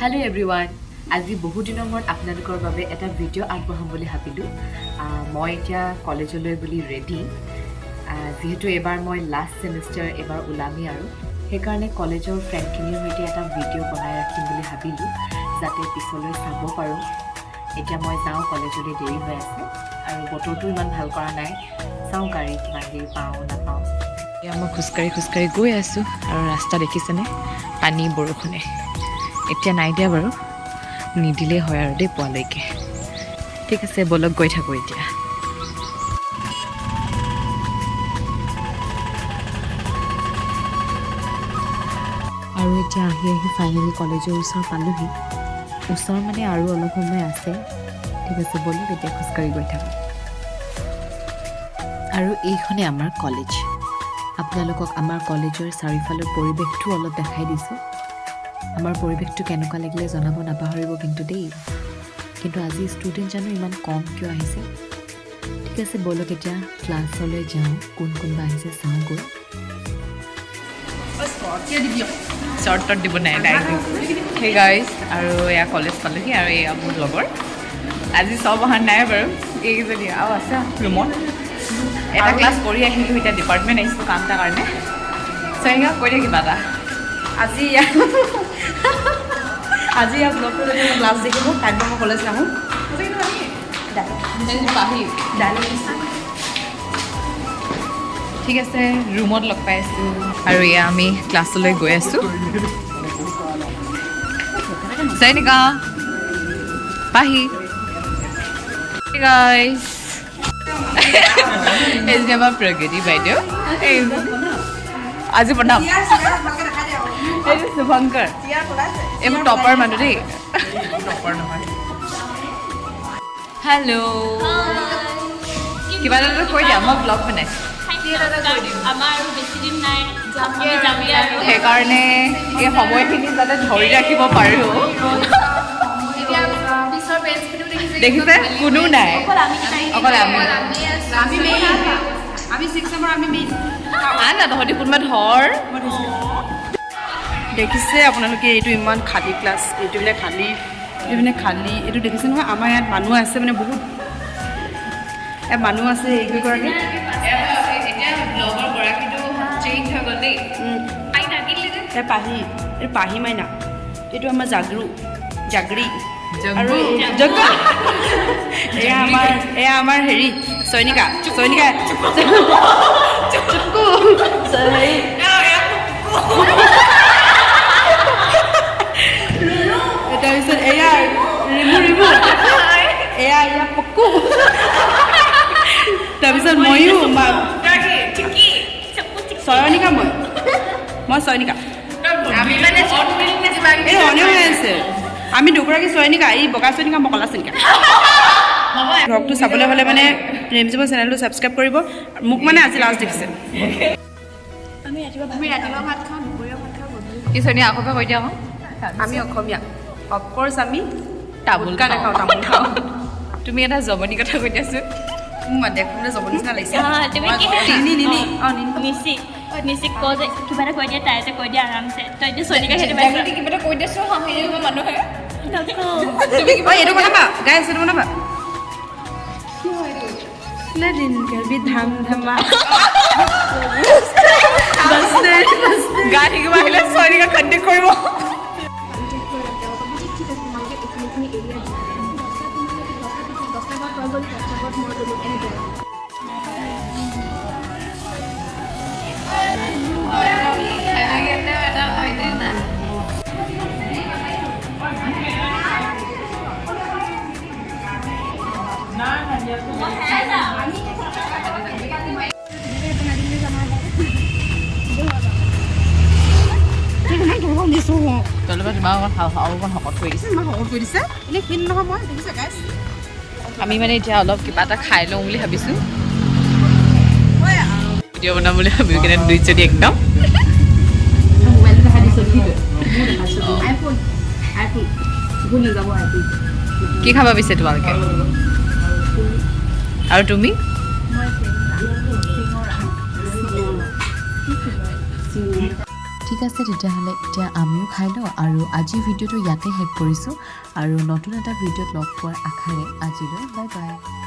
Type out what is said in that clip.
Hello everyone. আজি বহু দিনৰ মূৰত আপোনালোকৰ বাবে এটা ভিডিঅ' আগবঢ়াম বুলি ভাবিলোঁ। মই এতিয়া কলেজলৈ বুলি ৰেডি। যিহেতু এবাৰ মই লাষ্ট ছেমিষ্টাৰ এবাৰ ওলামি আৰু সেইকাৰণে কলেজৰ ফ্ৰেণ্ডখিনিৰ সৈতে এটা ভিডিঅ' বনাই ৰাখিম বুলি ভাবিলোঁ যাতে পিছলৈ চাব পাৰোঁ। এতিয়া মই যাওঁ, কলেজলৈ দেৰি হৈ আছে আৰু বতৰটো ইমান ভাল কৰা নাই। চাওঁ গাড়ী কিমান দেৰি পাওঁ নাপাওঁ। এতিয়া মই খোজকাঢ়ি গৈ আছোঁ আৰু ৰাস্তা দেখিছেনে, পানী বৰষুণে। এতিয়া নাই দিয়া বাৰু, নিদিলেই হয় আৰু দেই পোৱালৈকে। ঠিক আছে, বলক গৈ থাকোঁ এতিয়া। আৰু এতিয়া আহি ফাইনেলি কলেজৰ ওচৰ পালোহি। ওচৰ মানে আৰু অলপ সময় আছে। ঠিক আছে, বলক এতিয়া খোজকাঢ়ি গৈ থাকোঁ। আৰু এইখনে আমাৰ কলেজ। আপোনালোকক আমাৰ কলেজৰ চাৰিওফালৰ পৰিৱেশটো অলপ দেখাই দিছোঁ। আমাৰ পৰিৱেশটো কেনেকুৱা লাগিলে জনাব নাপাহৰিব কিন্তু দেই। কিন্তু আজি ষ্টুডেণ্ট জানো ইমান কম কিয় আহিছে? ঠিক আছে, বলক এতিয়া ক্লাছলৈ যাওঁ। কোন কোনোবা আহিছে চাওঁ গৈ। শ্বৰ্টত দিব নাই ডাইৰেক্ট। সেই গাইজ, আৰু এয়া কলেজ পালোহি আৰু এয়া মোৰ লগৰ। আজি চব অহা নাই বাৰু, এইকেইজনী আৰু আছে ৰুমত। এটা ক্লাছ কৰি আহিলোঁ, এতিয়া ডিপাৰ্টমেণ্ট আহিছোঁ কাম এটাৰ কাৰণে। চয়নিকা কৈ দে কিবা এটা। আজি ইয়াৰ ব্লগটো যদি মই ক্লাছ দেখিব, কাইলৈ মই কলেজ নাহোঁ। ঠিক আছে, ৰুমত লগ পাই আছোঁ আৰু এয়া আমি ক্লাছলৈ গৈ আছোঁ। চয়নিকা পাহি গাইজ, এইজনী আমাৰ প্ৰগতি বাইদেউ। আজি বনাম। এইটো শুভংকৰ, এই মোৰ টপাৰ মানুহ দেই। টপাৰ নহয়। হেল্ল', কিবা এটা কৈ দিয়া, মই ব্লগ বনাইছোঁ। আমাৰ আৰু বেছি দিন নাই, আমি যামেই আৰু সেইকাৰণে এই সময়খিনি যাতে ধৰি ৰাখিব পাৰোঁ। দেখিছে, কোনো নাই, অকল আমি। না তহঁতি কোনোবা ধৰ। দেখিছে আপোনালোকে, এইটো ইমান খালী ক্লাছ, এইটো মানে খালী, এইটো দেখিছে নহয়। আমাৰ ইয়াত মানুহ আছে মানে বহুত, ইয়াত মানুহ আছে এইকেইগৰাকী। পাহি, এইটো পাহি মাইনা, এইটো আমাৰ জাগৰি আৰু এয়া আমাৰ হেৰি চয়নিকা। তাৰপিছত এয়া ৰিমু, এয়া পকু। তাৰপিছত ময়ো চয়নিকা, মই চয়নিকা। এই অনে হৈ আছে, আমি দুগৰাকী চয়নিকা, এই বগা চয়নিকা, মই কলা চয়নিকা। ব্লগটো চাবলৈ হ'লে মানে ৰেমজিমৰ চেনেলটো ছাবস্ক্ৰাইব কৰিব। মোক মানে আজি লাষ্ট দেখিছে। আমি ৰাতিপুৱা ভাত খাওঁ, দুপৰীয়া ভাত খাওঁ, কি চয়নি আকৌ কৈ দিয়া আকৌ। আমি অসমীয়া, অফক'ৰ্চ আমি তামোল নাখাওঁ, তামোল খাওঁ। তুমি এটা জমনি কথা কৈ দিয়াচোন। মোৰ দেখোনে জবৰ নিচিনা লাগিছে। তুমি কি নিচিক কওঁ যে কিবা এটা কৈ দিয়া, তাই যে কৈ দিয়া আৰামছে। তই এতিয়া চয়নিকা খেতি পাইছ, কিবা এটা কৈ দিয়াচোন, হাঁহি যাব মানুহে। এইটো বনাবা, গাইছ এইটো বনাবা। ধাম ধামা গা থাকিব আহিলে চয়নিকা কণ্টেক্ট কৰিব। আমি মানে এতিয়া অলপ কিবা এটা খাই লওঁ বুলি ভাবিছোঁ। ভিডিঅ' বনাম বুলি ভাবি কিনে দুইজনী একদম। কি খাবা পিছে তোমালোকে? আৰু তুমি? ঠিক ঠিক আছে তেতিয়াহ'লে এতিয়া আমিও খাই লওঁ আৰু আজিৰ ভিডিঅ'টো ইয়াতে শেষ কৰিছোঁ আৰু নতুন এটা ভিডিঅ'ত লগ পোৱাৰ আশাৰে আজিলৈ বাই বাই।